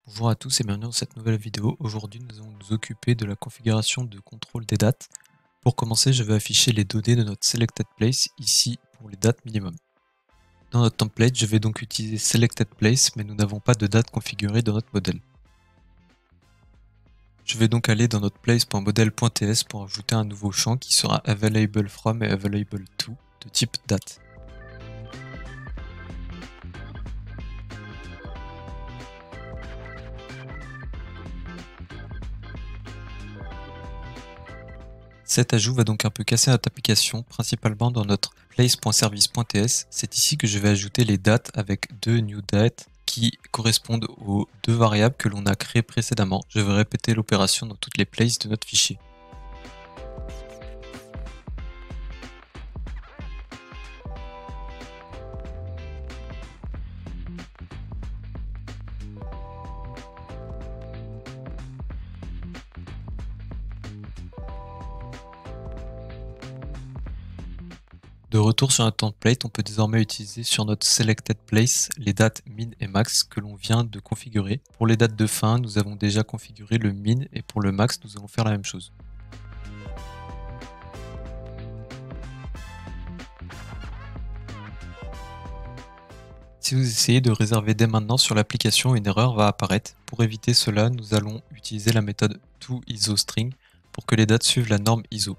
Bonjour à tous et bienvenue dans cette nouvelle vidéo. Aujourd'hui, nous allons nous occuper de la configuration de contrôle des dates. Pour commencer, je vais afficher les données de notre Selected Place ici pour les dates minimum. Dans notre template, je vais donc utiliser Selected Place, mais nous n'avons pas de date configurée dans notre modèle. Je vais donc aller dans notre place.model.ts pour ajouter un nouveau champ qui sera Available From et Available To de type date. Cet ajout va donc un peu casser notre application, principalement dans notre place.service.ts. C'est ici que je vais ajouter les dates avec deux new dates qui correspondent aux deux variables que l'on a créées précédemment. Je vais répéter l'opération dans toutes les places de notre fichier. De retour sur notre template, on peut désormais utiliser sur notre Selected Place les dates min et max que l'on vient de configurer. Pour les dates de fin, nous avons déjà configuré le min et pour le max, nous allons faire la même chose. Si vous essayez de réserver dès maintenant sur l'application, une erreur va apparaître. Pour éviter cela, nous allons utiliser la méthode toIsoString pour que les dates suivent la norme ISO.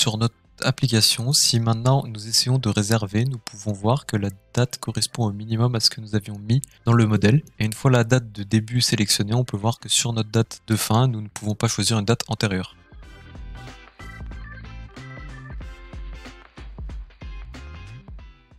Sur notre application, si maintenant nous essayons de réserver, nous pouvons voir que la date correspond au minimum à ce que nous avions mis dans le modèle. Et une fois la date de début sélectionnée, on peut voir que sur notre date de fin, nous ne pouvons pas choisir une date antérieure.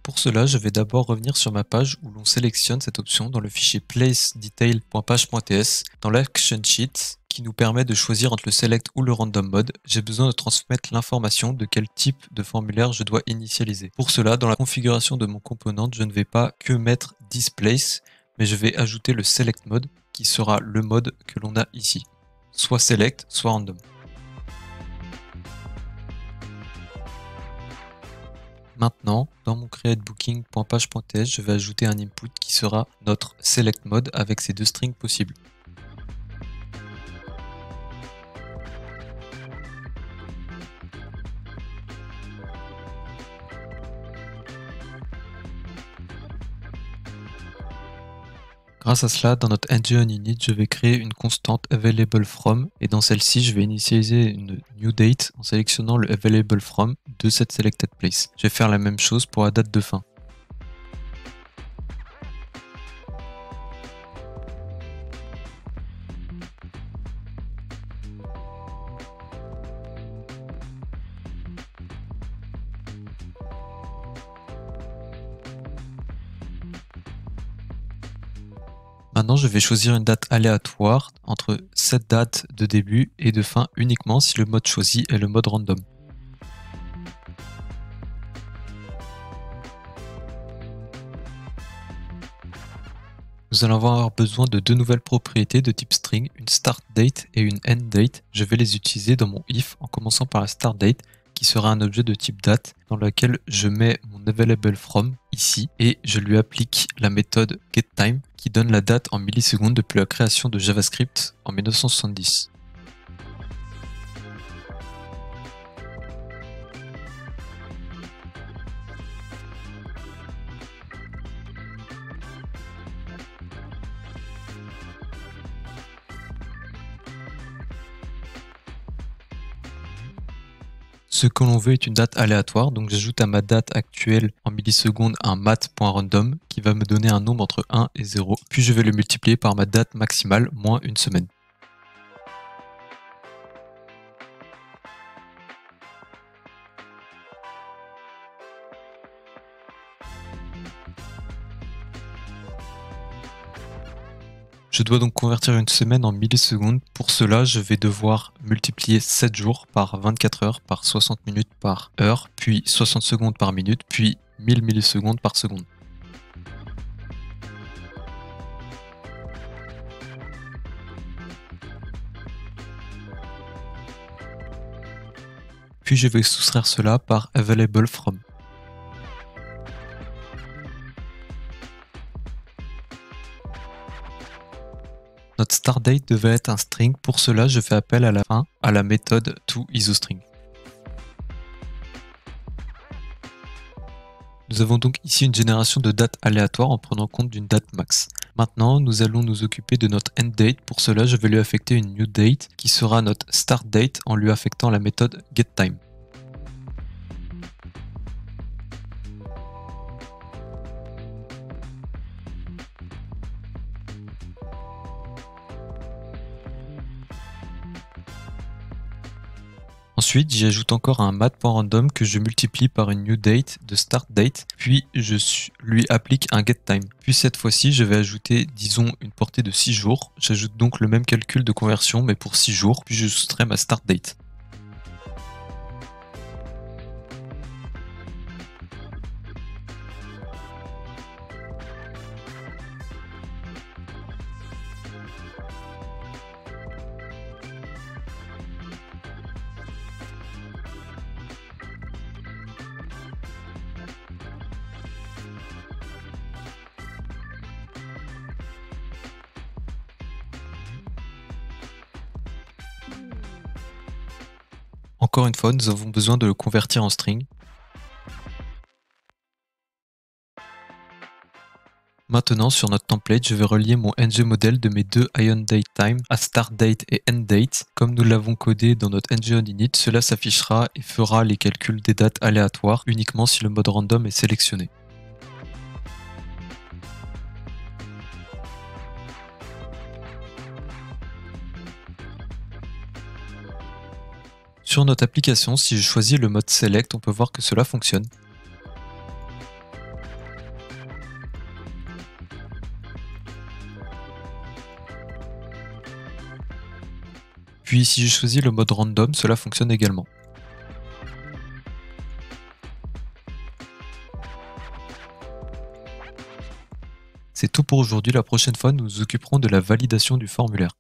Pour cela, je vais d'abord revenir sur ma page où l'on sélectionne cette option dans le fichier placedetail.page.ts dans l'action sheet qui nous permet de choisir entre le select ou le random mode. J'ai besoin de transmettre l'information de quel type de formulaire je dois initialiser. Pour cela, dans la configuration de mon component, je ne vais pas que mettre displace, mais je vais ajouter le select mode qui sera le mode que l'on a ici, soit select, soit random. Maintenant, dans mon createBooking.page.ts, je vais ajouter un input qui sera notre select mode avec ces deux strings possibles. Grâce à cela, dans notre engine init, je vais créer une constante available from et dans celle-ci, je vais initialiser une new date en sélectionnant le available from de cette selected place. Je vais faire la même chose pour la date de fin. Maintenant, je vais choisir une date aléatoire entre cette date de début et de fin uniquement si le mode choisi est le mode random. Nous allons avoir besoin de deux nouvelles propriétés de type string, une start date et une end date. Je vais les utiliser dans mon if en commençant par la start date qui sera un objet de type date dans lequel je mets mon available from ici et je lui applique la méthode getTime qui donne la date en millisecondes depuis la création de JavaScript en 1970. Ce que l'on veut est une date aléatoire, donc j'ajoute à ma date actuelle en millisecondes un mat.random qui va me donner un nombre entre 1 et 0, puis je vais le multiplier par ma date maximale moins une semaine. Je dois donc convertir une semaine en millisecondes. Pour cela, je vais devoir multiplier 7 jours par 24 heures par 60 minutes par heure, puis 60 secondes par minute, puis 1000 millisecondes par seconde. puis je vais soustraire cela par available from. Notre start date devait être un string, pour cela je fais appel à la fin à la méthode toIsoString. Nous avons donc ici une génération de date aléatoire en prenant compte d'une date max. Maintenant, nous allons nous occuper de notre endDate. Pour cela, je vais lui affecter une new date qui sera notre start date en lui affectant la méthode getTime. Ensuite, j'y ajoute encore un mat.random que je multiplie par une new date de start date, puis je lui applique un getTime. Puis cette fois-ci, je vais ajouter, disons, une portée de 6 jours. J'ajoute donc le même calcul de conversion, mais pour 6 jours, puis je soustrais ma start date. Encore une fois, nous avons besoin de le convertir en string. Maintenant, sur notre template, je vais relier mon ngModel de mes deux IonDateTime à startDate et endDate. Comme nous l'avons codé dans notre ngOnInit, cela s'affichera et fera les calculs des dates aléatoires uniquement si le mode random est sélectionné. Sur notre application, si je choisis le mode Select, on peut voir que cela fonctionne. Puis si je choisis le mode Random, cela fonctionne également. C'est tout pour aujourd'hui, la prochaine fois nous nous occuperons de la validation du formulaire.